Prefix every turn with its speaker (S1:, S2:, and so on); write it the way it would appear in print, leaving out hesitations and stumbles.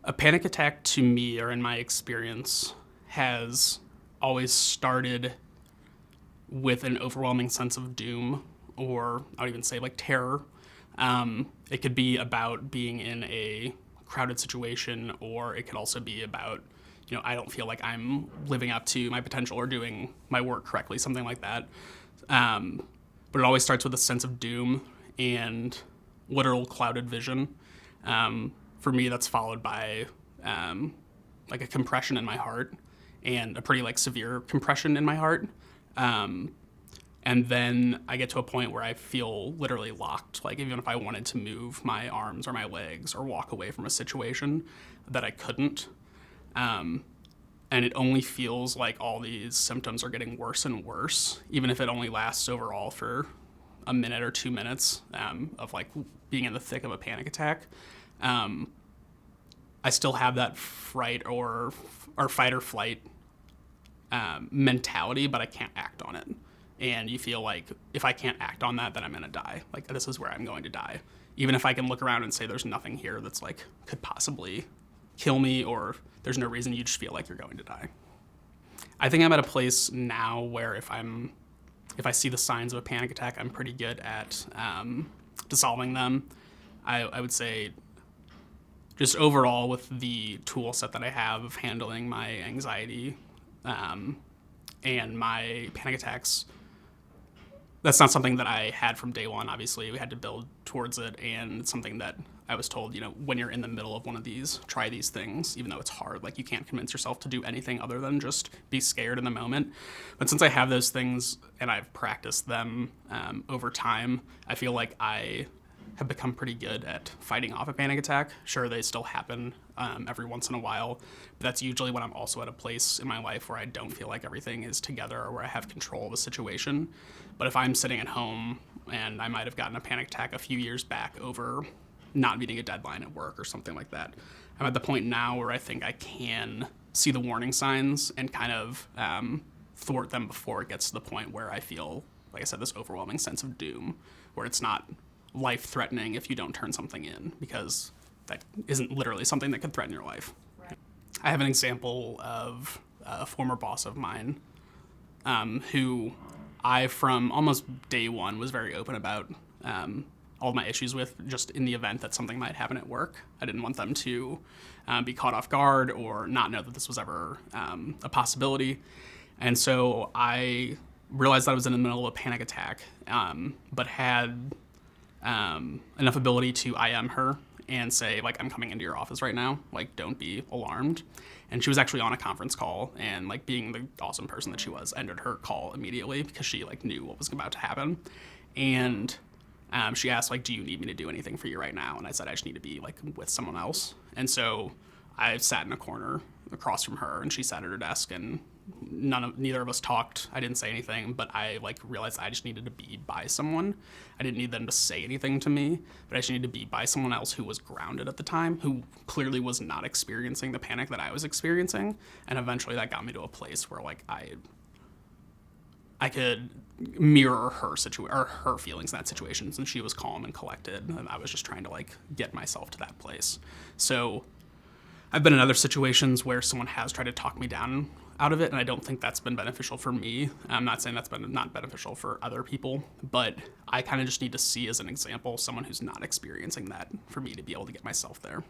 S1: A panic attack to me, or in my experience, has always started with an overwhelming sense of doom, or I would even say like terror. It could be about being in a crowded situation, or it could also be about, I don't feel like I'm living up to my potential or doing my work correctly, something like that. But it always starts with a sense of doom and literal clouded vision. For me, that's followed by like a compression in my heart, and a pretty like severe compression in my heart. And then I get to a point where I feel literally locked. Like even if I wanted to move my arms or my legs or walk away from a situation, that I couldn't. And it only feels like all these symptoms are getting worse and worse, even if it only lasts overall for a minute or 2 minutes of like being in the thick of a panic attack. I still have that fright or fight or flight mentality, but I can't act on it. And you feel like if I can't act on that, then I'm going to die. Like this is where I'm going to die. Even if I can look around and say there's nothing here that's like could possibly kill me, or there's no reason, you just feel like you're going to die. I think I'm at a place now where if I see the signs of a panic attack, I'm pretty good at dissolving them. I would say just overall with the tool set that I have of handling my anxiety and my panic attacks, that's not something that I had from day one. Obviously, we had to build towards it, and it's something that I was told, when you're in the middle of one of these, try these things, even though it's hard. Like you can't convince yourself to do anything other than just be scared in the moment. But since I have those things and I've practiced them over time, I feel like I have become pretty good at fighting off a panic attack. Sure, they still happen every once in a while, but that's usually when I'm also at a place in my life where I don't feel like everything is together or where I have control of the situation. But if I'm sitting at home and I might have gotten a panic attack a few years back over not meeting a deadline at work or something like that, I'm at the point now where I think I can see the warning signs and kind of thwart them before it gets to the point where I feel, like I said, this overwhelming sense of doom, where it's not life-threatening if you don't turn something in, because that isn't literally something that could threaten your life. Right. I have an example of a former boss of mine who I, from almost day one, was very open about all of my issues with, just in the event that something might happen at work. I didn't want them to be caught off guard or not know that this was ever a possibility. And so I realized that I was in the middle of a panic attack, but had enough ability to IM her and say, like, I'm coming into your office right now, like, don't be alarmed. And she was actually on a conference call, and like being the awesome person that she was, ended her call immediately because she like knew what was about to happen. And she asked, like, do you need me to do anything for you right now? And I said, I just need to be like with someone else. And so I sat in a corner across from her, and she sat at her desk, and neither of us talked. I didn't say anything, but I like realized I just needed to be by someone. I didn't need them to say anything to me, but I just needed to be by someone else who was grounded at the time, who clearly was not experiencing the panic that I was experiencing. And eventually that got me to a place where like I could mirror her feelings in that situation, since she was calm and collected, and I was just trying to like get myself to that place. So I've been in other situations where someone has tried to talk me down out of it, and I don't think that's been beneficial for me. I'm not saying that's been not beneficial for other people, but I kind of just need to see as an example someone who's not experiencing that for me to be able to get myself there.